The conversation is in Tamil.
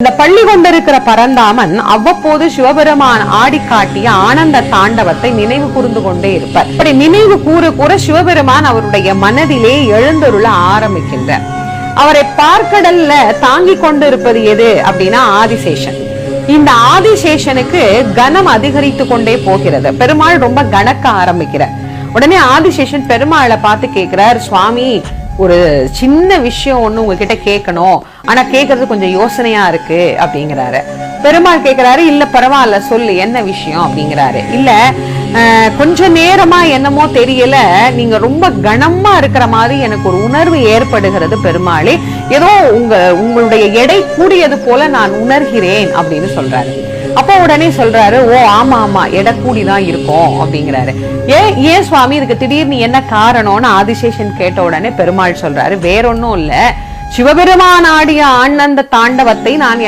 இந்த பள்ளி கொண்டிருக்கிற பரந்தாமன் அவ்வப்போது சிவபெருமான் ஆடி காட்டிய ஆனந்த தாண்டவத்தை நினைவு கூர்ந்து கொண்டே இருப்பார். அப்படி நினைவு கூற கூற சிவபெருமான் அவருடைய மனதிலே எழுந்தருள ஆரம்பிக்கின்றார். அவரை பார்க்கடல்ல தாங்கி கொண்டு இருப்பது எது அப்படின்னா ஆதிசேஷன். இந்த ஆதிசேஷனுக்கு கனம் அதிகரித்து கொண்டே போகிறது. பெருமாள் ரொம்ப கணக்க ஆரம்பிக்கிறார். உடனே ஆதிசேஷன் பெருமாளை பார்த்து கேட்கிறார், சுவாமி ஒரு சின்ன விஷயம் ஒண்ணு உங்ககிட்ட கேட்கணும், ஆனா கேட்கறது கொஞ்சம் யோசனையா இருக்கு அப்படிங்கிறாரு. பெருமாள் கேட்கிறாரு, இல்ல பரவாயில்ல சொல்லு என்ன விஷயம் அப்படிங்கிறாரு. இல்ல கொஞ்ச நேரமா என்னமோ தெரியல, நீங்க ரொம்ப கனமா இருக்கிற மாதிரி எனக்கு ஒரு உணர்வு ஏற்படுகிறது பெருமாளே, ஏதோ உங்களுடைய எடை கூடியது போல நான் உணர்கிறேன் அப்படின்னு சொல்றாரு. அப்போ உடனே சொல்றாரு, ஓ ஆமா ஆமா எடை கூடிதான் இருக்கும் அப்படிங்கிறாரு. ஏன் சுவாமி இதுக்கு திடீர்னு என்ன காரணம்னு ஆதிசேஷன் கேட்ட உடனே பெருமாள் சொல்றாரு, வேறொன்னும் இல்ல, சிவபெருமான் ஆடிய ஆனந்த தாண்டவத்தை நான்